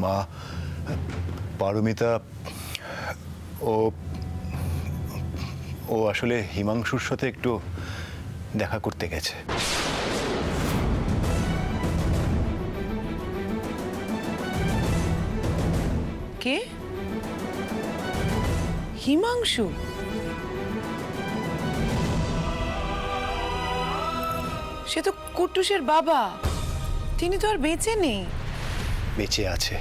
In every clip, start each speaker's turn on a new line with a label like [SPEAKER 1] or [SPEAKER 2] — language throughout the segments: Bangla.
[SPEAKER 1] মা, পারমিতা ও ও আসলে হিমাংশুর সাথে একটু দেখা করতে গেছে।
[SPEAKER 2] কে? হিমাংশু? সে তো কুট্টুসের বাবা। তিনি তো আর বেঁচে নেই।
[SPEAKER 1] বেঁচে আছে।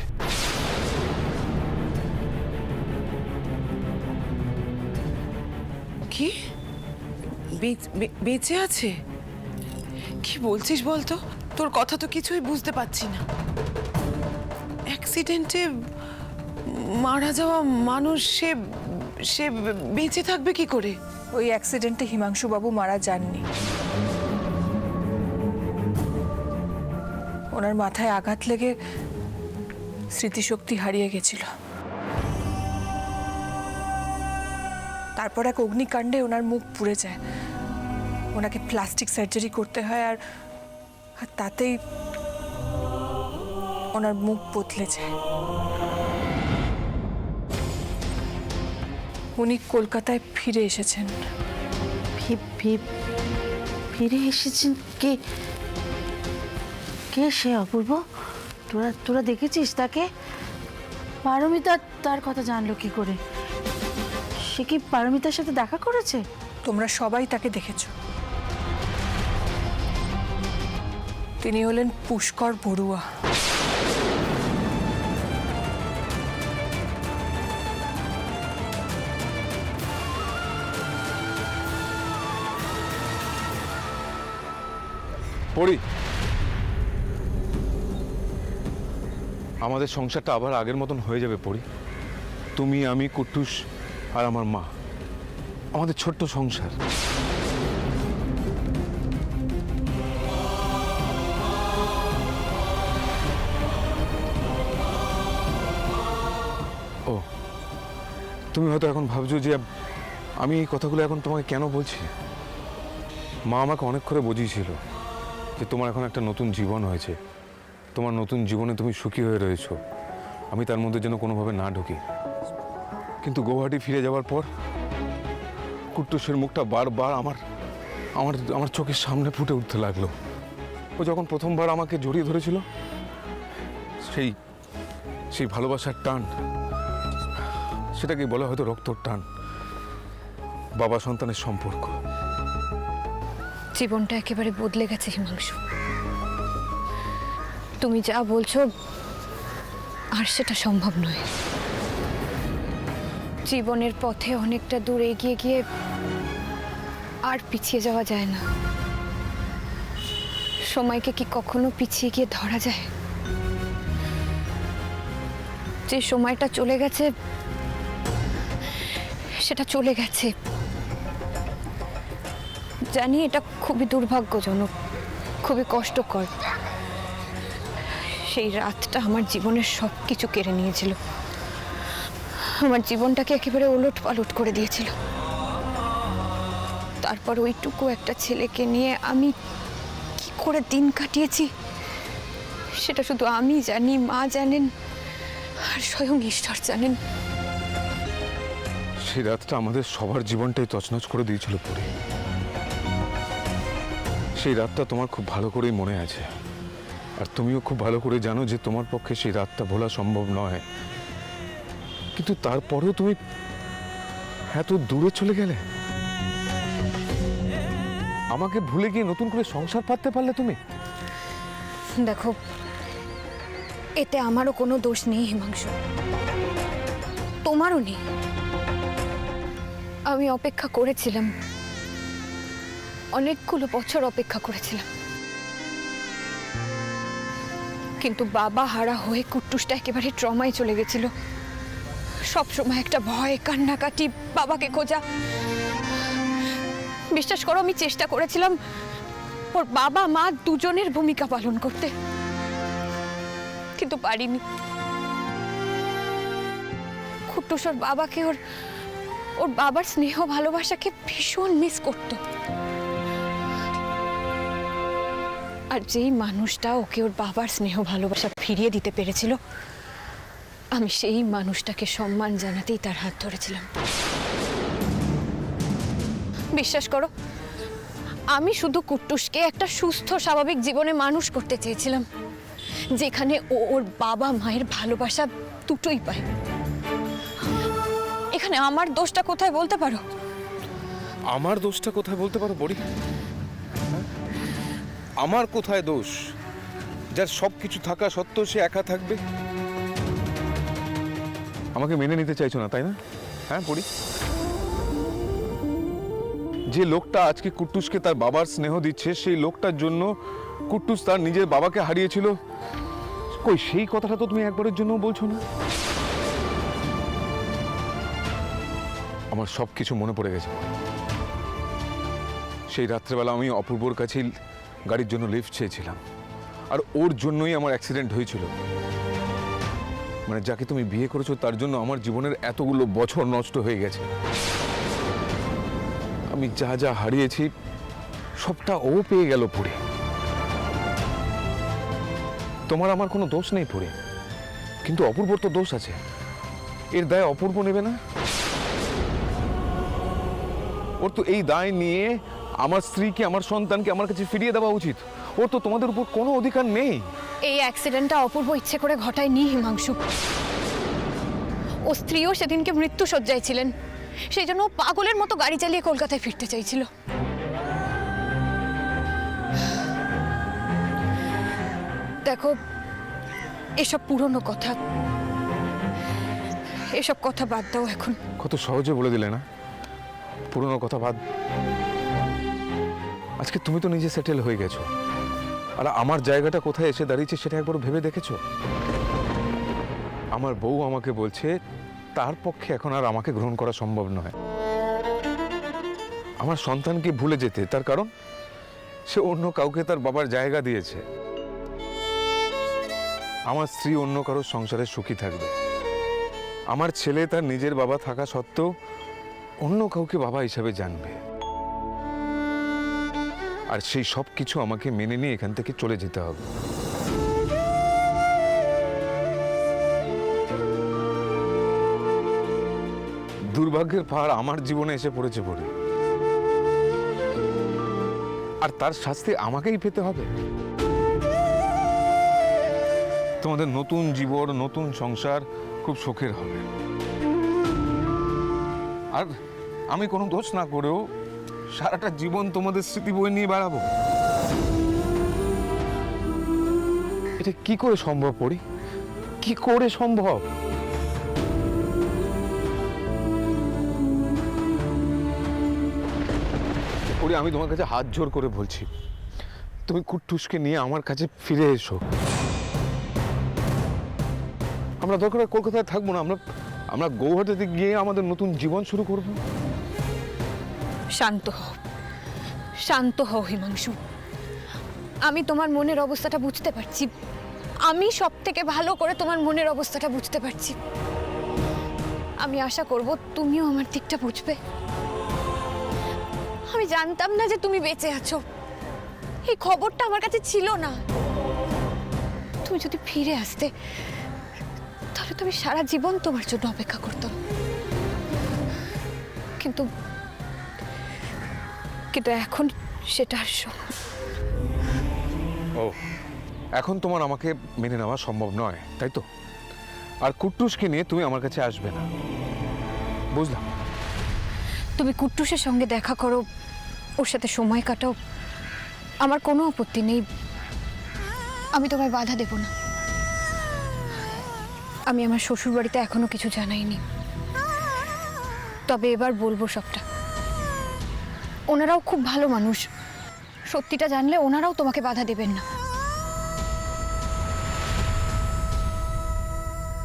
[SPEAKER 2] কি? বেঁচে আছে? কি বলছিস বলতো? তোর কথা তো কিছুই বুঝতে পারছি না। অ্যাক্সিডেন্টে মারা যাওয়া মানুষ সে সে বেঁচে থাকবে কি করে?
[SPEAKER 3] ওই অ্যাক্সিডেন্টে হিমাংশু বাবু মারা যাননি। ওনার মাথায় আঘাত লেগে স্মৃতিশক্তি হারিয়ে গেছিল। তারপর এক অগ্নিকাণ্ডে ওনার মুখ পুড়ে যায়। ওনাকে প্লাস্টিক সার্জারি করতে হয়, আর তাতেই ওনার মুখ বদলে যায়। উনি কলকাতায় ফিরে এসেছেন।
[SPEAKER 4] ফিরে এসেছেন? কে কে সে অপূর্ব? তোরা দেখেছিস তাকে? পারমিতা তার কথা জানলো কি করে? সে কি পারমিতার সাথে দেখা করেছে?
[SPEAKER 3] তোমরা সবাই তাকে দেখেছো। তিনি হলেন পুষ্কর বড়ুয়া।
[SPEAKER 5] পড়ি, আমাদের সংসারটা আবার আগের মতন হয়ে যাবে পড়ি। তুমি, আমি, কুট্টুস আর আমার মা, আমাদের ছোট্ট সংসার। ও, তুমি হয়তো এখন ভাবছো যে আমি এই কথাগুলো এখন তোমাকে কেন বলছি। মা আমাকে অনেক করে বুঝিয়েছিল যে তোমার এখন একটা নতুন জীবন হয়েছে, তোমার নতুন জীবনে তুমি সুখী হয়ে রয়েছো, আমি তার মধ্যে যেন কোনোভাবে না ঢুকি। কিন্তু গৌহাটি ফিরে যাওয়ার পর কুট্টুসের মুখটা বারবার আমার আমার আমার চোখের সামনে ফুটে উঠতে লাগলো। ও যখন প্রথমবার আমাকে জড়িয়ে ধরেছিল, সেই সেই ভালোবাসার টান, সেটাকে বলা হয়তো রক্তর টান, বাবা সন্তানের সম্পর্ক।
[SPEAKER 6] জীবনটা একেবারে বদলে গেছে হিমাংশু। তুমি যা বলছো আর সেটা সম্ভব নয়। জীবনের পথে অনেকটা দূর এগিয়ে গিয়ে আর পিছিয়ে যাওয়া যায় না। সময়কে কি কখনো পিছিয়ে গিয়ে ধরা যায়? যে সময়টা চলে গেছে সেটা চলে গেছে। জানি এটা খুবই দুর্ভাগ্যজনক, খুবই কষ্টকর। সেই রাতটা আমার জীবনের সব কিছু কেড়ে নিয়েছিল, আমার জীবনটাকে একেবারে ওলট পালট করে দিয়েছিল। তারপর ওইটুকু একটা ছেলেকে নিয়ে আমি কি করে দিন কাটিয়েছি সেটা শুধু আমি জানি, মা জানেন, আর স্বয়ং ঈশ্বর জানেন।
[SPEAKER 5] সেই রাতটা আমাদের সবার জীবনটাই তছনছ করে দিয়েছিল পরে। সেই রাতটা তোমার খুব ভালো করেই মনে আছে, আর তুমিও খুব ভালো করে জানো যে তোমার পক্ষে সেই রাতটা ভোলা সম্ভব নয়। কিন্তু তারপরেও তুমি এত দূরে চলে গেলে, আমাকে ভুলে গিয়ে নতুন করে সংসার পাততে পারলে তুমি।
[SPEAKER 6] দেখো, এতে আমারও কোনো দোষ নেই হিমাংশু, তোমারও নেই। আমি অপেক্ষা করেছিলাম, অনেকগুলো বছর অপেক্ষা করেছিলাম, কিন্তু বাবা হারা হয়ে কুট্টুসটা একেবারে ট্রমায় চলে গেছিল। সব সময় একটা ভয়, কান্নাকাটি, বাবাকে খোঁজা। বিশ্বাস করো, আমি চেষ্টা করেছিলাম ওর বাবা মা দুজনের ভূমিকা পালন করতে, কিন্তু পারিনি। কুট্টুস ওর বাবাকে, ওর বাবার স্নেহ ভালোবাসাকে ভীষণ মিস করত। আর যেই মানুষটা ওকে ওর বাবার স্নেহ ভালোবাসা ফিরিয়ে দিতে পেরেছিল আমি সেই মানুষটাকে সম্মান জানাতেই তার হাত ধরেছিলাম। বিশ্বাস করো, আমি শুধু কুট্টুসকে একটা সুস্থ স্বাভাবিক জীবনে মানুষ করতে চেয়েছিলাম, যেখানে ও ওর বাবা মায়ের ভালোবাসা দুটোই পায়। এখানে আমার দোষটা কোথায় বলতে পারো?
[SPEAKER 5] আমার দোষটা কোথায় বলতে পারো বড়ি? আমার কোথায় দোষ? যার সব কিছু থাকা সত্ত্বেও সে একা থাকবে। আমাকে মেনে নিতে চাইছো না, তাই না? হ্যাঁ বড়ি, যে লোকটা আজকে কুট্টুসকে তার বাবার স্নেহ দিচ্ছে, সেই লোকটার জন্য কুট্টুস তার নিজের বাবাকে হারিয়েছিল। কই সেই কথাটা তো তুমি একবারের জন্য বলছো না। আমার সব কিছু মনে পড়ে গেছে। সেই রাত্রেবেলা আমি অপূর্বর কাছেই গাড়ির জন্য লিফট চেয়েছিলাম, আর ওর জন্যই আমার অ্যাক্সিডেন্ট হয়েছিল। মানে যাকে তুমি বিয়ে করেছো তার জন্য আমার জীবনের এতগুলো বছর নষ্ট হয়ে গেছে। আমি যা যা হারিয়েছি সবটা ও পেয়ে গেল পুড়ে। তোমার আমার কোনো দোষ নেই পুড়ে, কিন্তু অপূর্বর তো দোষ আছে। এর দায় অপূর্ব নেবে না? ওর তো এই দায় নিয়ে আমার স্ত্রীকে, আমার সন্তানকে আমার কাছে ফিরিয়ে দেওয়া উচিত। ওর তো তোমাদের উপর কোনো অধিকার নেই।
[SPEAKER 6] এই অ্যাক্সিডেন্টটা অপূর্ব ইচ্ছে করে ঘটায়নি হিমাংশু। ও স্ত্রীও সেদিনকে মৃত্যু শয্যায় ছিলেন, সেই জন্য ও পাগলের মতো গাড়ি চালিয়ে কলকাতায় ফিরতে চাইছিল। দেখো, এসব পুরনো কথা, এসব কথা বাদ দাও এখন।
[SPEAKER 5] কত সহজে বলে দিলে না পুরনো কথা বাদ। আজকে তুমি তো নিজে সেটেল হয়ে গেছো, আর আমার জায়গাটা কোথায় এসে দাঁড়িয়েছে সেটা একবার ভেবে দেখেছো? আমার বউ আমাকে বলছে তার পক্ষে এখন আর আমাকে গ্রহণ করা সম্ভব নয়। আমার সন্তানকে ভুলে যেতে, তার কারণ সে অন্য কাউকে তার বাবার জায়গা দিয়েছে। আমার স্ত্রী অন্য কারোর সংসারে সুখী থাকবে। আমার ছেলে তার নিজের বাবা থাকা সত্ত্বেও অন্য কাউকে বাবা হিসাবে জানবে। আর সেই সব কিছু আমাকে মেনে নিয়ে এখান থেকে চলে যেতে হবে। দুর্ভাগ্যের পাহাড় আমার জীবনে এসে পড়েছে পড়ে, আর তার শাস্তি আমাকেই পেতে হবে। তোমাদের নতুন জীবন, নতুন সংসার খুব সুখের হবে। আর আমি কোনো দোষ না করেও সারাটা জীবন তোমাদের স্মৃতি বয়ে নিয়ে বেড়াবো। এটা কি করে সম্ভব পড়ি? কি করে সম্ভব? পড়ি, আমি তোমার কাছে হাত জোর করে বলছি, তুমি কুট্টুসকে নিয়ে আমার কাছে ফিরে এসো। আমরা দরকার হয় কলকাতায় থাকবো না, আমরা গৌহাটিতে গিয়ে আমাদের নতুন জীবন শুরু করব।
[SPEAKER 6] শান্ত হও, শান্ত হও হিমাংশু। আমি তোমার মনের অবস্থাটা বুঝতে পারছি। আমি সব থেকে ভালো করে তোমার মনের অবস্থাটা বুঝতে পারছি। আমি আশা করব তুমিও আমার দিকটা বুঝবে। আমি জানতাম না যে তুমি বেঁচে আছো, এই খবরটা আমার কাছে ছিল না। তুমি যদি ফিরে আসতে, তাহলে তুমি সারা জীবন তোমার জন্য অপেক্ষা করতাম। কিন্তু কিন্তু এখন সেটা আর
[SPEAKER 5] ও, এখন তোমার আমাকে মেনে নেওয়া সম্ভব নয়, তাই তো? আর কুট্টুসকে নিয়ে তুমি আমার কাছে আসবে না, বুঝলাম।
[SPEAKER 6] তুমি কুট্টুসের সঙ্গে দেখা করো, ওর সাথে সময় কাটাও, আমার কোনো আপত্তি নেই। আমি তোমায় বাধা দেব না। আমি আমার শ্বশুর বাড়িতে এখনো কিছু জানাইনি, তবে এবার বলবো সবটা। ওনারাও খুব ভালো মানুষ, সত্যিটা জানলে ওনারাও তোমাকে বাধা দেবেন না।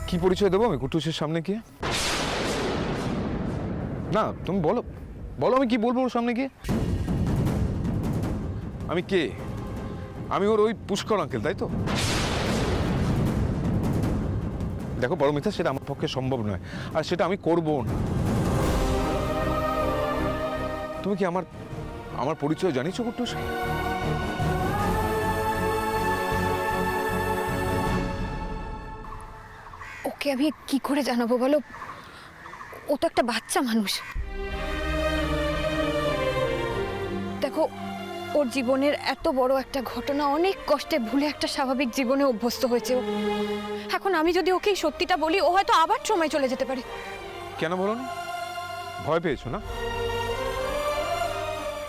[SPEAKER 5] কি পরিচয় দেবো আমি কুট্টুসের সামনে গিয়ে? না, তুমি বলো, বলো আমি কি বলবো ওর সামনে গিয়ে? আমি কে? আমি ওর ওই পুষ্কর আঙ্কেল, তাই তো? দেখো পারমিতা, সেটা আমার পক্ষে সম্ভব নয়, আর সেটা আমি করবো না। তুমি কি আমার পরিচয় জানিছো কুট্টুসকে?
[SPEAKER 6] ও ওকে আমি কি করে জানাবো বলো? ও তো একটা বাচ্চা মানুষ। দেখো, ওর জীবনের এত বড় একটা ঘটনা অনেক কষ্টে ভুলে একটা স্বাভাবিক জীবনে অভ্যস্ত হয়েছে ও। এখন আমি যদি ওকে এই সত্যিটা বলি, ও হয়তো আবার সময় চলে যেতে পারে।
[SPEAKER 5] কেন বলো না? ভয় পেয়েছো না?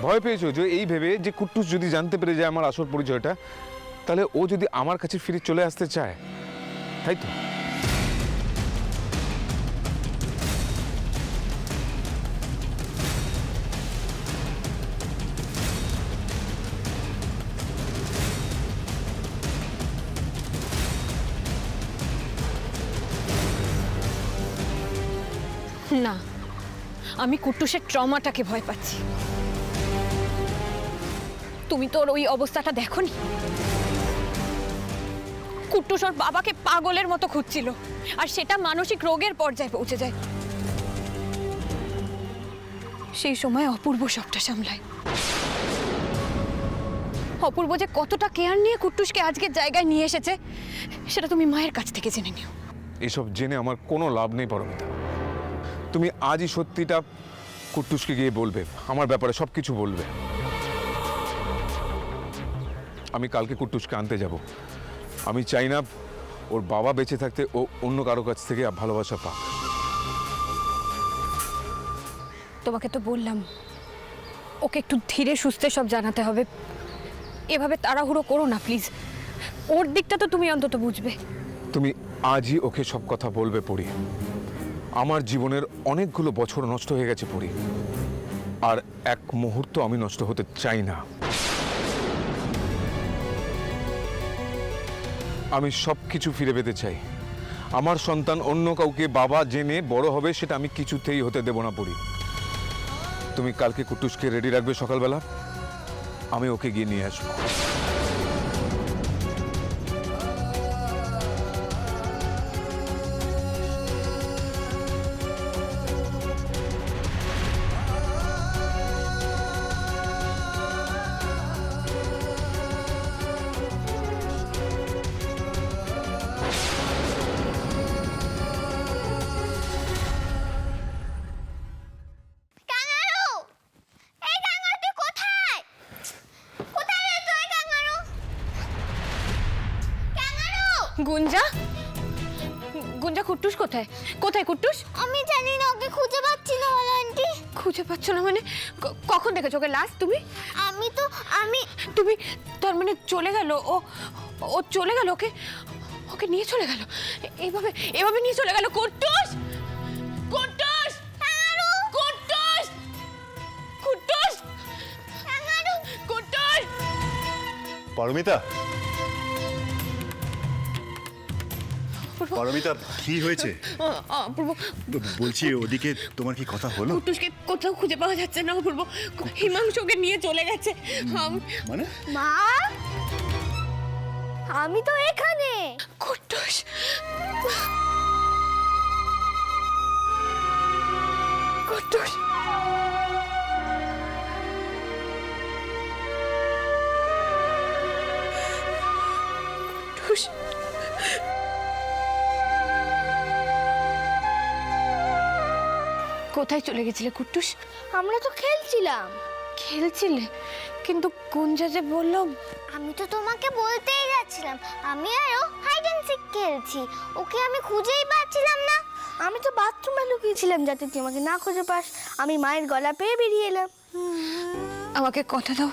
[SPEAKER 5] ভয় পেয়েছো যে এই ভেবে যে কুট্টুস যদি জানতে পেরে যায় আমার আসল পরিচয়টা, তাহলে ও যদি আমার কাছে ফিরে চলে আসতে চায়, তাই তো?
[SPEAKER 6] না, আমি কুট্টুসের ট্রমাটাকে ভয় পাচ্ছি। তুমি তো ওর ওই অবস্থাটা দেখোনি? কুট্টুস ওর বাবাকে পাগলের মতো খুঁজছিল, আর সেটা মানসিক রোগের পর্যায়ে পৌঁছে যায়। সেই সময় অপূর্ব সবটা সামলায়। অপূর্ব যে কতটা কেয়ার নিয়ে কুট্টুসকে আজকের জায়গায় নিয়ে এসেছে, সেটা তুমি মায়ের কাছ থেকে জেনে নিও।
[SPEAKER 5] এসব জেনে আমার কোনো লাভ নেই পারমিতা। তুমি আজই সত্যিটা কুট্টুসকে গিয়ে বলবে, আমার ব্যাপারে সব কিছু বলবে। আমি কালকে কুট্টুসকে আনতে যাব। আমি চাই না ওর বাবা বেঁচে থাকতে ও অন্য কারো কাছ থেকে ভালোবাসা পাক।
[SPEAKER 6] তোমাকে তো বললাম, ওকে একটু ধীরে সুস্থে সব জানাতে হবে। এভাবে তাড়াহুড়ো করো না প্লিজ। ওর দিকটা তো তুমি অন্তত বুঝবে।
[SPEAKER 5] তুমি আজই ওকে সব কথা বলবে পড়ি। আমার জীবনের অনেকগুলো বছর নষ্ট হয়ে গেছে পড়ি, আর এক মুহূর্ত আমি নষ্ট হতে চাই না। আমি সব কিছু ফিরে পেতে চাই। আমার সন্তান অন্য কাউকে বাবা জেনে বড় হবে, সেটা আমি কিছুতেই হতে দেব না পড়ি। তুমি কালকে কুট্টুসকে রেডি রাখবে সকালবেলা, আমি ওকে গিয়ে নিয়ে আসবো।
[SPEAKER 6] গুঞ্জা, গুঞ্জা, কুট্টুস কোথায়? কোথায় কুট্টুস?
[SPEAKER 7] আমি জানি না, ওকে খুঁজে পাচ্ছি না বলো আন্টি।
[SPEAKER 6] খুঁজে পাচ্ছ না মানে? কখন দেখেছো ওকে লাস্ট তুমি?
[SPEAKER 7] তুমি
[SPEAKER 6] তার মানে চলে গেল? ও চলে গেল? ওকে নিয়ে চলে গেল? এইভাবে এভাবে নিয়ে চলে গেল? কুট্টুস, কুট্টুস, কুট্টুস, কুট্টুস, কুট্টুস।
[SPEAKER 1] পারমিতা, পারমিতা, কি হয়েছে?
[SPEAKER 6] অপূর্ব,
[SPEAKER 1] বলছি ওদিকে তোমার কি কথা হলো?
[SPEAKER 6] কুট্টুসকে কোথাও খুঁজে পাওয়া যাচ্ছে না অপূর্ব। হিমাংশুকে নিয়ে চলে গেছে।
[SPEAKER 1] মানে?
[SPEAKER 7] মা, আমি তো এখানে।
[SPEAKER 6] কুট্টুস, কুট্টুস, কুট্টুস। কোথায় চলে গেছিলে কুট্টুস?
[SPEAKER 7] আমরা তো খেলছিলাম।
[SPEAKER 6] খেলছিলে? কিন্তু গুঞ্জা যে বলল।
[SPEAKER 7] আমি তো তোমাকে বলতেই যাচ্ছিলাম, আমি আরো হাইড অ্যান্ড সিক খেলছি। ওকে আমি খুঁজেই পাচ্ছিলাম না। আমি তো বাথরুমে লুকিয়েছিলাম যাতে তুই আমাকে না খুঁজে পাস। আমি মায়ের গলা পেয়ে বেরিয়ে এলাম।
[SPEAKER 6] আমাকে কথা দাও,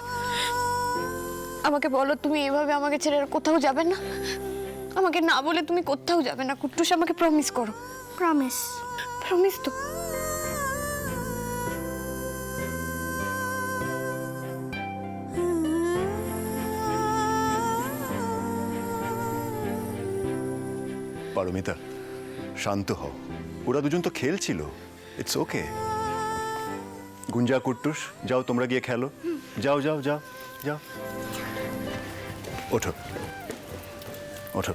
[SPEAKER 6] আমাকে বলো তুমি এভাবে আমাকে ছেড়ে আর কোথাও যাবে না। আমাকে না বলে তুমি কোথাও যাবে না কুট্টুস, আমাকে প্রমিস করো।
[SPEAKER 7] প্রমিস।
[SPEAKER 6] প্রমিস তো?
[SPEAKER 1] পারমিতা, শান্ত হও। ওরা দুজন তো খেলছিল, ইটস ওকে। গুঞ্জা, কুট্টুস, যাও তোমরা গিয়ে খেলো। যাও যাও যাও যাও, ওঠো ওঠো,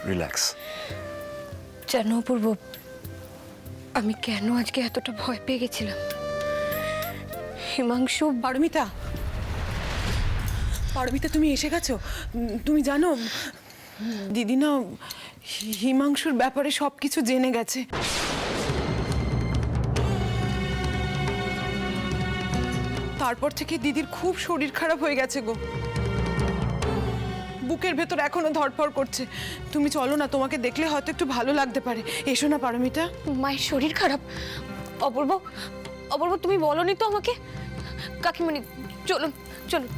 [SPEAKER 1] রিল্যাক্স।
[SPEAKER 6] জানো অপূর্ব, আমি কেন আজকে এতটা ভয় পেয়ে গেছিলাম? হিমাংশু।
[SPEAKER 2] পারমিতা, পারমিতা, তুমি এসে গেছো? তুমি জানো দিদি না হিমাংশুর ব্যাপারে সব কিছু জেনে গেছে। তারপর থেকে দিদির খুব শরীর খারাপ হয়ে গেছে গো, বুকের ভেতর এখনো ধড়ফড় করছে। তুমি চলো না, তোমাকে দেখলে হয়তো একটু ভালো লাগতে পারে। এসো না পারমিতা।
[SPEAKER 6] মায়ের শরীর খারাপ? অপূর্ব, অপূর্ব তুমি বলনি তো আমাকে। কাকিমণি চলুন চলুন।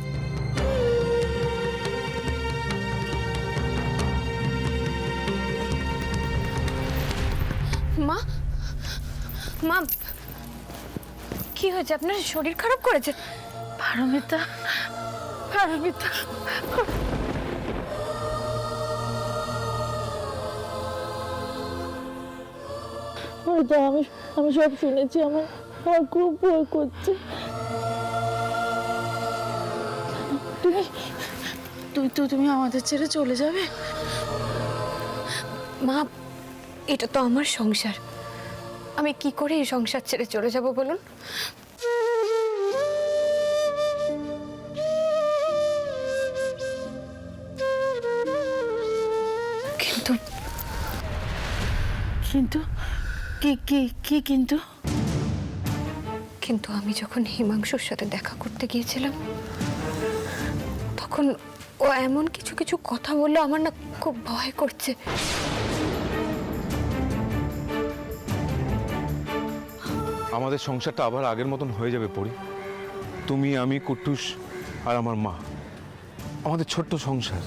[SPEAKER 6] মা, মা কি হয়েছে? আপনার শরীর খারাপ করেছে?
[SPEAKER 4] পারমিতা, পারমিতা,
[SPEAKER 8] হয়তো আমি সব শুনেছি, আমার খুব ভয় করছে।
[SPEAKER 4] তুমি আমাদের ছেড়ে চলে যাবে?
[SPEAKER 6] মা, এটা তো আমার সংসার, আমি কি করে এই সংসার ছেড়ে চলে যাব বলুন? কিন্তু
[SPEAKER 4] কিন্তু কি কি কি কিন্তু?
[SPEAKER 6] কিন্তু আমি যখন হিমাংশুর সাথে দেখা করতে গিয়েছিলাম, তখন ও এমন কিছু কিছু কথা বললো, আমার না খুব ভয় করছে।
[SPEAKER 5] আমাদের সংসারটা আবার আগের মতন হয়ে যাবে পরি। তুমি, আমি, কুট্টুস আর আমার মা, আমাদের ছোট্ট সংসার।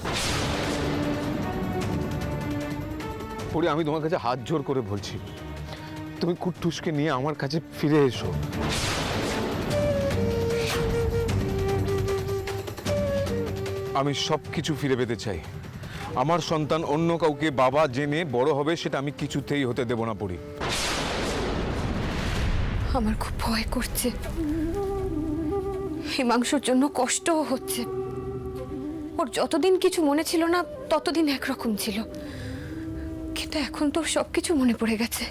[SPEAKER 5] পরি, আমি তোমার কাছে হাত জোর করে বলছি, তুমি কুট্টুসকে নিয়ে আমার কাছে ফিরে এসো। আমি সব কিছু ফিরে পেতে চাই। আমার সন্তান অন্য কাউকে বাবা জেনে বড় হবে, সেটা আমি কিছুতেই হতে দেব না পরি।
[SPEAKER 6] আমার খুব ভয় করছে, হিমাংশুর জন্য কষ্টও হচ্ছে। ওর যতদিন কিছু মনে ছিল না, ততদিন একরকম ছিল, কিন্তু এখন তো সবকিছু মনে পড়ে গেছে।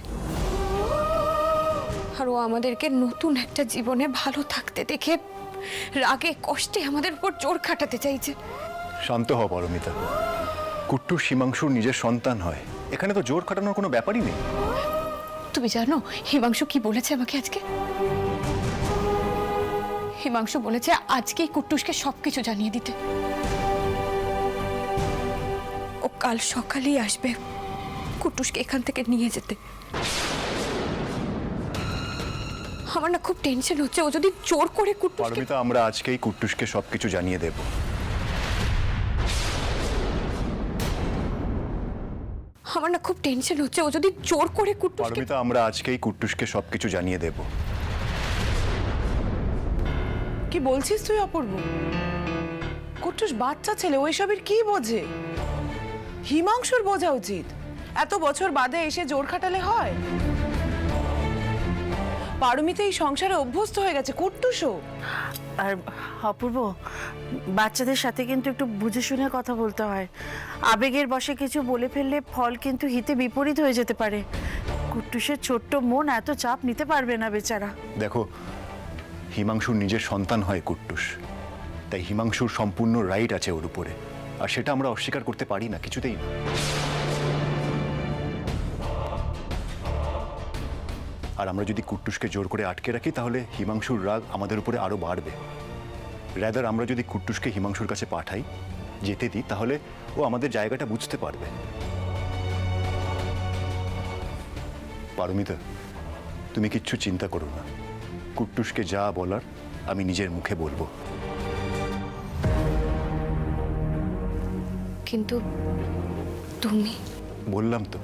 [SPEAKER 6] আর ও আমাদেরকে নতুন একটা জীবনে ভালো থাকতে দেখে রাগে কষ্টে আমাদের উপর জোর খাটাতে চাইছে।
[SPEAKER 1] শান্ত হও পারমিতা। কুট্টুস হিমাংশুর নিজের সন্তান হয়, এখানে তো জোর খাটানোর কোনো ব্যাপারই নেই।
[SPEAKER 6] তুমি জানো হিমাংশু কি বলেছে আমাকে আজকে? হিমাংশু বলেছে আজকেই কুট্টুসকে সবকিছু জানিয়ে দিতে। ও কাল সকালেই আসবে কুট্টুসকে এখান থেকে নিয়ে যেতে। আমার না খুব টেনশন হচ্ছে, ও যদি জোর করে কুট্টুসকে...
[SPEAKER 1] পারমিতা, আমরা আজকেই কুট্টুসকে সবকিছু জানিয়ে দেব।
[SPEAKER 6] আমার না খুব টেনশন হচ্ছে, ও যদি জোর করে কুট্টুসকে...
[SPEAKER 1] পারমিতা, আমরা আজকেই কুট্টুসকে সবকিছু জানিয়ে দেব।
[SPEAKER 2] কি বলছিস তুই অপূর্ব? কুট্টুস বাচ্চা ছেলে, ওইসবের কি বোঝে? হিমাংশুর বোঝা উচিত। এত বছর বাদে এসে জোর খাটালে হয়? পারমিতা এই সংসারে অভ্যস্ত হয়ে গেছে, কুট্টুসও।
[SPEAKER 4] আর অপূর্ব, বাচ্চাদের সাথে কিন্তু একটু বুঝে শুনে কথা বলতে হয়। আবেগের বশে কিছু বলে ফেললে ফল কিন্তু হিতে বিপরীত হয়ে যেতে পারে। কুট্টুসের ছোট্ট মন এত চাপ নিতে পারবে না বেচারা।
[SPEAKER 1] দেখো, হিমাংশুর নিজের সন্তান হয় কুট্টুস, তাই হিমাংশুর সম্পূর্ণ রাইট আছে ওর উপরে, আর সেটা আমরা অস্বীকার করতে পারি না, কিছুতেই না। আর আমরা যদি কুট্টুসকে জোর করে আটকে রাখি, তাহলে হিমাংশুর রাগ আমাদের উপরে আরো বাড়বে। রাদার আমরা যদি কুট্টুসকে হিমাংশুর কাছে পাঠাই, যেতে দিই, তাহলে ও আমাদের জায়গাটা বুঝতে পারবে। পারমিতা, তুমি কিচ্ছু চিন্তা করো না, কুট্টুসকে যা বলার আমি নিজের মুখে বলবো।
[SPEAKER 6] কিন্তু তুমি...
[SPEAKER 1] বললাম তো,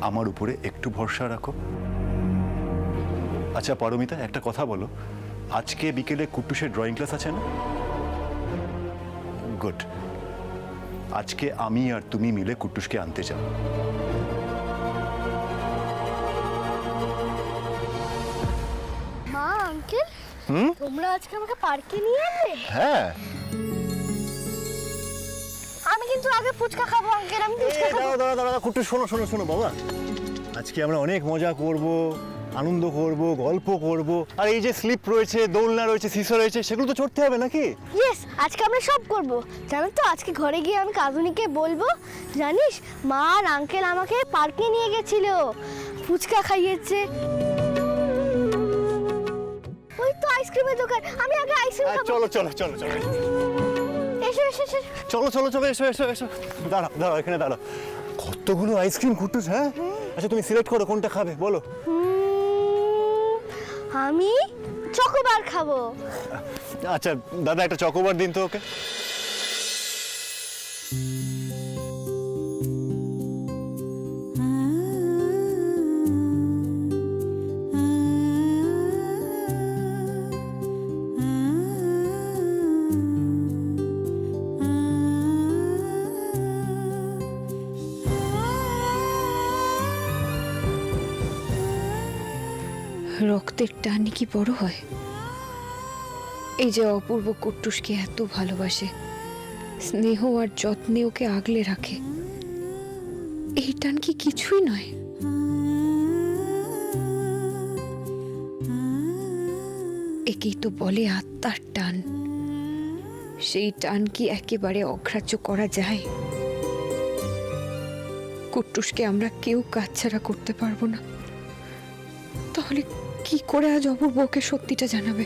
[SPEAKER 1] আমার উপরে একটু ভরসা রাখো। আচ্ছা পারমিতা, একটা কথা বলো, আজকে বিকেলে কুট্টুসের ড্রয়িং ক্লাস আছে না? গুড। আজকে আমি আর তুমি মিলে কুট্টুসকে আনতে যাও।
[SPEAKER 7] মা, আঙ্কেল, তোমরা আজকে আমাকে পার্কে নিয়ে যাবে?
[SPEAKER 1] হ্যাঁ।
[SPEAKER 7] আমি কিন্তু আগে ফুচকা খাবো আঙ্কেল, আমি ফুচকা খাবো।
[SPEAKER 1] দাঁড়া কুট্টুস, শোনো শোনো শোনো বাবা, আজকে আমরা অনেক মজা করব, আনন্দ করব, গল্প করব, আর এই যে স্লিপ রয়েছে, দোলনা রয়েছে, সিসা রয়েছে, সেগুলো তো চড়তে হবে নাকি?
[SPEAKER 7] ইয়েস, আজকে আমরা সব করব। জানো তো, আজকে ঘরে গিয়ে আমি কাকুনিকে বলবো, জানিস মা আর আঙ্কেল আমাকে পার্কে নিয়ে গেছিল, ফুচকা খাইয়েছে। ওই তো আইসক্রিমের দোকান, আমি আগে আইসক্রিম খাবো।
[SPEAKER 1] চলো চলো চলো চলো
[SPEAKER 7] এসো এসো এসো।
[SPEAKER 1] চলো চলো চলো, এসো এসো এসো, দাঁড়াও দাঁড়াও, এখানে দাঁড়াও। কতগুলো আইসক্রিম কুট্টুস, হ্যাঁ? আচ্ছা তুমি সিলেক্ট করো কোনটা খাবে, বলো।
[SPEAKER 7] আমি চকোবার খাবো।
[SPEAKER 1] আচ্ছা দাদা, একটা চকোবার দিন তো ওকে।
[SPEAKER 6] রক্তের টানই কি বড় হয়? এই যে অপূর্ব কুট্টুসকে এত ভালোবাসে, স্নেহ আর যত্নে ওকে আগলে রাখে, এই টান কি কিছুই নয়? একেই তো বলে আত্মার টান। সেই টান কি একেবারে অগ্রাহ্য করা যায়? কুট্টুসকে আমরা কেউ কাছছাড়া করতে পারবো না। তাহলে কি করে আজ অপূর্ব ওকে সত্যিটা জানাবে?